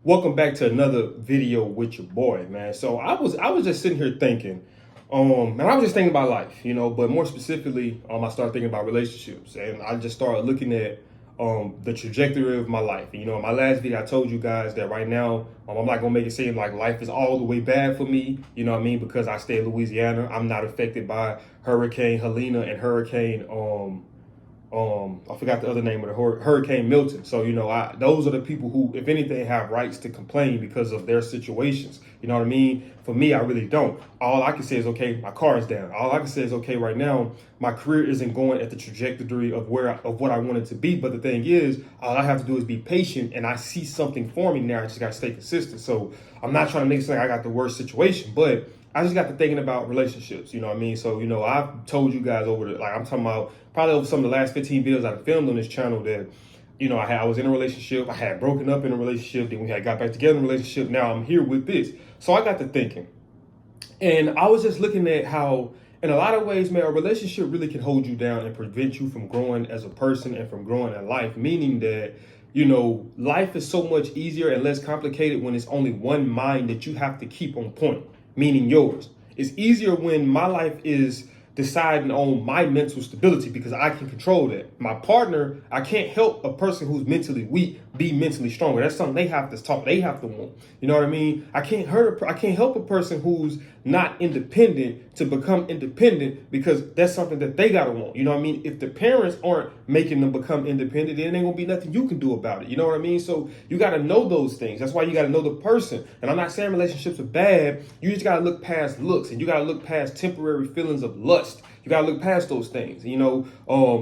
Welcome back to another video with your boy, man. So I was just sitting here thinking, and I was just thinking about life, but more specifically, I started thinking about relationships, and I just started looking at the trajectory of my life. In my last video, I told you guys that right now, I'm not gonna make it seem like life is all the way bad for me. You know what I mean? Because I stay in Louisiana, I'm not affected by Hurricane Helena and Hurricane I forgot the other name of the Hurricane Milton. So, those are the people who, if anything, have rights to complain because of their situations. You know what I mean? For me, I really don't. All I can say is, okay, my car is down. All I can say is, okay, right now, my career isn't going at the trajectory of what I want it to be. But the thing is, all I have to do is be patient, and I see something for me now. I just got to stay consistent. So I'm not trying to make it sound like I got the worst situation, but I just got to thinking about relationships, you know what I mean? So, I've told you guys I'm talking about probably over some of the last 15 videos I've filmed on this channel that, I was in a relationship, I had broken up in a relationship, then we had got back together in a relationship, now I'm here with this. So I got to thinking, and I was just looking at how, in a lot of ways, man, a relationship really can hold you down and prevent you from growing as a person and from growing in life, meaning that, life is so much easier and less complicated when it's only one mind that you have to keep on point, meaning yours. It's easier when my life is deciding on my mental stability because I can control that. My partner, I can't help a person who's mentally weak be mentally stronger. That's something they have to talk, they have to want. You know what I mean? I can't help a person who's not independent to become independent because that's something that they gotta want. You know what I mean? If the parents aren't making them become independent, then there ain't gonna be nothing you can do about it. You know what I mean? So you gotta know those things. That's why you gotta know the person. And I'm not saying relationships are bad. You just gotta look past looks, and you gotta look past temporary feelings of lust. You gotta look past those things,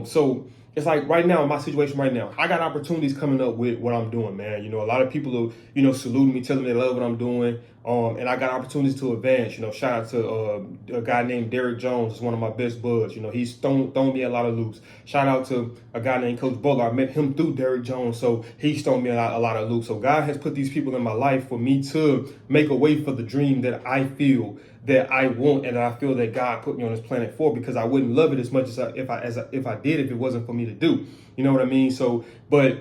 so it's like right now, in my situation right now, I got opportunities coming up with what I'm doing, man. A lot of people are, saluting me, telling me they love what I'm doing. And I got opportunities to advance, shout out to a guy named Derek Jones. It's one of my best buds. He's thrown me a lot of loops. Shout out to a guy named Coach Butler. I met him through Derek Jones. So he's thrown me a lot of loops. So God has put these people in my life for me to make a way for the dream that I feel that I want and that I feel that God put me on this planet for, because I wouldn't love it as much as if I did if it wasn't for me to do. You know what I mean? So, but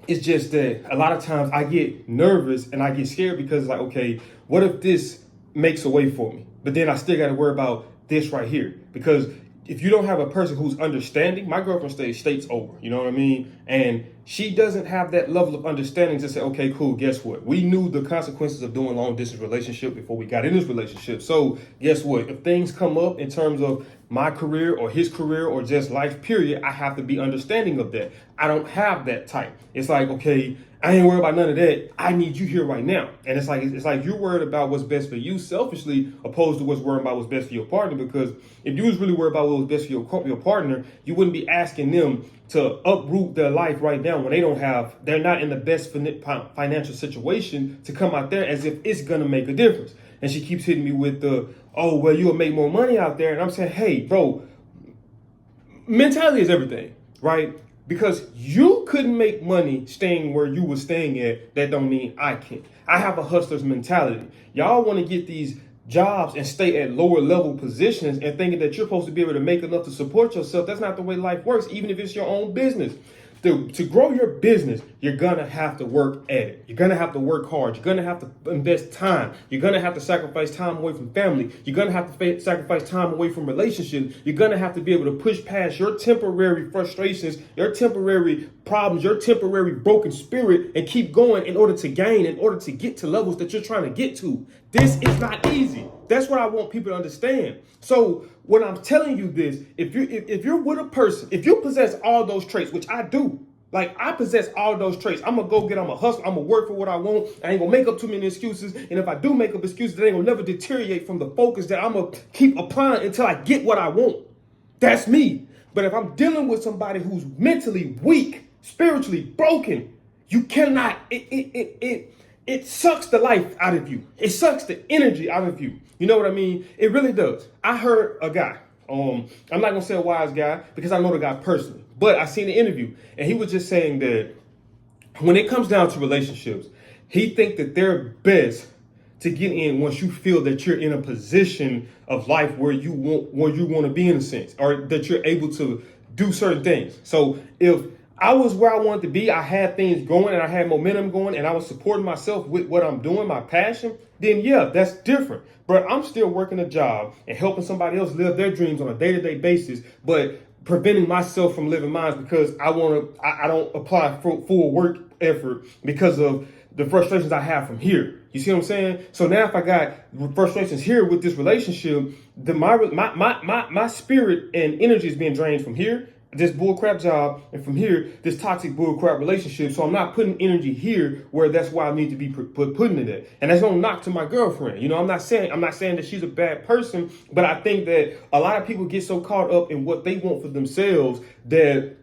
it's just that a lot of times I get nervous and I get scared because it's like, okay, what if this makes a way for me? But then I still got to worry about this right here, because if you don't have a person who's understanding, my girlfriend stays states over, you know what I mean? And she doesn't have that level of understanding to say, okay, cool, guess what? We knew the consequences of doing long distance relationship before we got in this relationship. So guess what? If things come up in terms of my career or his career or just life period, I have to be understanding of that. I don't have that type. It's like, okay, I ain't worried about none of that. I need you here right now. And it's like you're worried about what's best for you selfishly, opposed to what's worried about what's best for your partner. Because if you was really worried about what was best for your partner, you wouldn't be asking them to uproot their life right now when they're not in the best financial situation to come out there as if it's gonna make a difference. And she keeps hitting me with you'll make more money out there. And I'm saying, hey, bro, mentality is everything, right? Because you couldn't make money staying where you were staying at, that don't mean I can. I have a hustler's mentality. Y'all want to get these jobs and stay at lower level positions and thinking that you're supposed to be able to make enough to support yourself. That's not the way life works, even if it's your own business. To grow your business, you're going to have to work at it. You're going to have to work hard. You're going to have to invest time. You're going to have to sacrifice time away from family. You're going to have to sacrifice time away from relationships. You're going to have to be able to push past your temporary frustrations, your temporary problems, your temporary broken spirit, and keep going in order to get to levels that you're trying to get to. This is not easy. That's what I want people to understand. So when I'm telling you this, if you're with a person, if you possess all those traits, which I do, like I possess all those traits, I'm a hustle, I'm gonna work for what I want. I ain't gonna make up too many excuses. And if I do make up excuses, they ain't gonna never deteriorate from the focus that I'm gonna keep applying until I get what I want. That's me. But if I'm dealing with somebody who's mentally weak, spiritually broken, you cannot, it sucks the life out of you. It sucks the energy out of you. You know what I mean? It really does. I heard a guy, I'm not gonna say a wise guy because I know the guy personally, but I seen the interview and he was just saying that when it comes down to relationships, he think that they're best to get in once you feel that you're in a position of life where you want to be, in a sense, or that you're able to do certain things. So if I was where I wanted to be, I had things going and I had momentum going and I was supporting myself with what I'm doing, my passion, then yeah, that's different. But I'm still working a job and helping somebody else live their dreams on a day-to-day basis, but preventing myself from living mine because I don't apply full work effort because of the frustrations I have from here. You see what I'm saying? So now if I got frustrations here with this relationship, then my spirit and energy is being drained from here, this bullcrap job, and from here, this toxic bullcrap relationship. So I'm not putting energy here where that's why I need to be putting it at. And that's no knock to my girlfriend. You know, I'm not saying that she's a bad person, but I think that a lot of people get so caught up in what they want for themselves that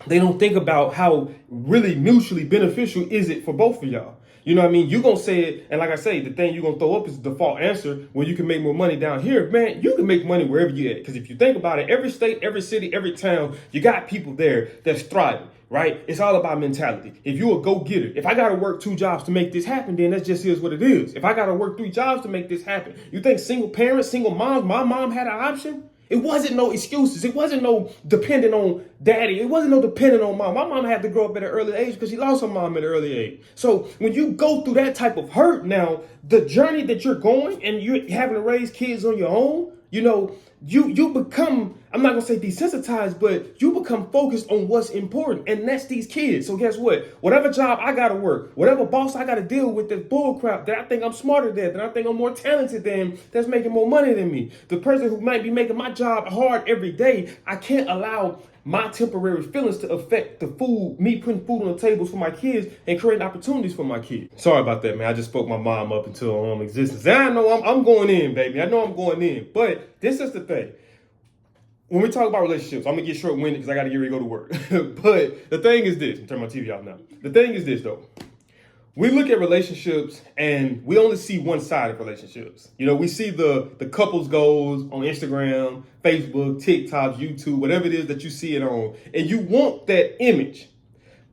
they don't think about how really mutually beneficial is it for both of y'all. You know what I mean? You're going to say it, and like I say, the thing you're going to throw up is the default answer where you can make more money down here. Man, you can make money wherever you're at. Because if you think about it, every state, every city, every town, you got people there that's thriving, right? It's all about mentality. If you're a go-getter, if I got to work 2 jobs to make this happen, then that just is what it is. If I got to work 3 jobs to make this happen, you think single parents, single moms, my mom had an option? It wasn't no excuses. It wasn't no depending on daddy. It wasn't no depending on mom. My mom had to grow up at an early age because she lost her mom at an early age. So when you go through that type of hurt now, the journey that you're going and you're having to raise kids on your own, you know, you become, I'm not going to say desensitized, but you become focused on what's important. And that's these kids. So guess what? Whatever job I got to work, whatever boss I got to deal with, that bullcrap that I think I'm smarter than, that I think I'm more talented than, that's making more money than me. The person who might be making my job hard every day, I can't allow my temporary feelings to affect the food, me putting food on the tables for my kids and creating opportunities for my kids. Sorry about that, man. I just spoke my mom up into existence. And I know I'm going in, baby. I know I'm going in. But this is the thing. When we talk about relationships, I'm going to get short-winded because I got to get ready to go to work. But the thing is this. I'm turning my TV off now. The thing is this, though. We look at relationships and we only see one side of relationships. You know, we see the couples goals on Instagram, Facebook, TikTok, YouTube, whatever it is that you see it on, and you want that image.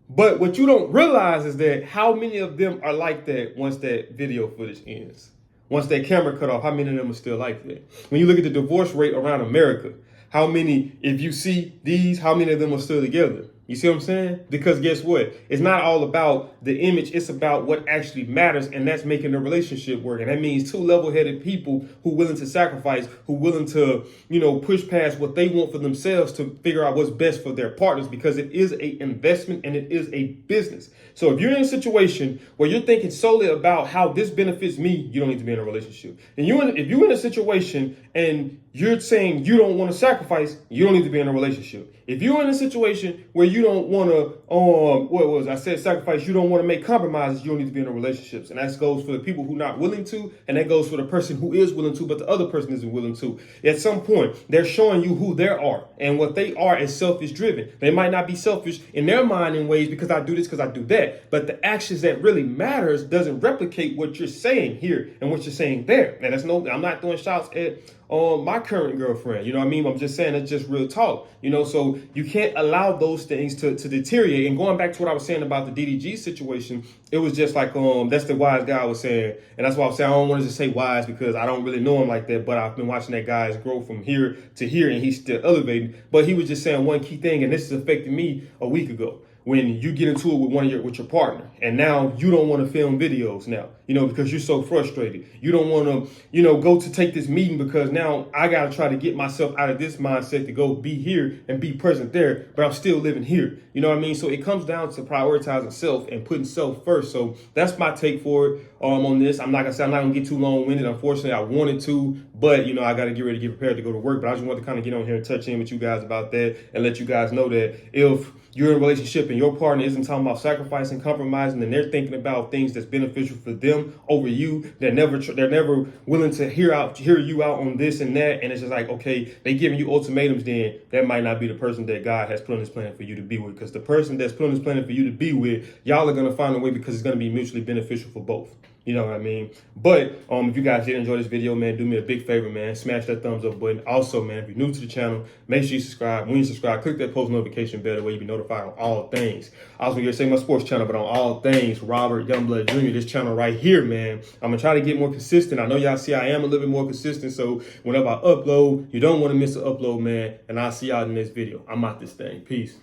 But what you don't realize is that how many of them are like that once that video footage ends. Once that camera cut off, how many of them are still like that? When you look at the divorce rate around America, how many, if you see these, how many of them are still together? You see what I'm saying? Because guess what? It's not all about the image. It's about what actually matters, and that's making the relationship work. And that means 2 level-headed people who willing to sacrifice, who willing to, you know, push past what they want for themselves to figure out what's best for their partners, because it is a investment and it is a business. So if you're in a situation where you're thinking solely about how this benefits me, you don't need to be in a relationship. And if you're in a situation and you're saying you don't want to sacrifice, you don't need to be in a relationship. If you're in a situation where you don't want to, sacrifice, you don't want to make compromises, you don't need to be in a relationship. And that goes for the people who are not willing to, and that goes for the person who is willing to, but the other person isn't willing to. At some point, they're showing you who they are, and what they are is selfish driven. They might not be selfish in their mind in ways because I do this, because I do that, but the actions that really matters doesn't replicate what you're saying here and what you're saying there. And I'm not throwing shots at my current girlfriend, you know what I mean? I'm just saying it's just real talk, you know, so you can't allow those things to deteriorate. And going back to what I was saying about the DDG situation, it was just like, that's the wise guy was saying. And that's why I was saying, I don't want to just say wise because I don't really know him like that, but I've been watching that guy's grow from here to here and he's still elevating. But he was just saying one key thing, and this is affecting me a week ago. When you get into it with your partner, and now you don't want to film videos now, you know, because you're so frustrated. You don't want to, you know, go to take this meeting because now I got to try to get myself out of this mindset to go be here and be present there, but I'm still living here. You know what I mean? So it comes down to prioritizing self and putting self first. So that's my take for it on this. I'm not gonna get too long-winded. Unfortunately, I wanted to, but you know, I got to get ready to get prepared to go to work. But I just wanted to kind of get on here and touch in with you guys about that and let you guys know that if you're in a relationship and your partner isn't talking about sacrificing, compromising, and they're thinking about things that's beneficial for them over you, they're never willing to hear you out on this and that, and it's just like, okay, they giving you ultimatums, then that might not be the person that God has put on his plan for you to be with, because the person that's put on his plan for you to be with, y'all are going to find a way because it's going to be mutually beneficial for both. You know what I mean? But if you guys did enjoy this video, man, do me a big favor, man. Smash that thumbs up button. Also, man, if you're new to the channel, make sure you subscribe. When you subscribe, click that post notification bell, where you be notified on all things. I was going to say my sports channel, but on all things, Robert Youngblood Jr., this channel right here, man. I'm going to try to get more consistent. I know y'all see I am a little bit more consistent, so whenever I upload, you don't want to miss an upload, man. And I'll see y'all in the next video. I'm out this thing. Peace.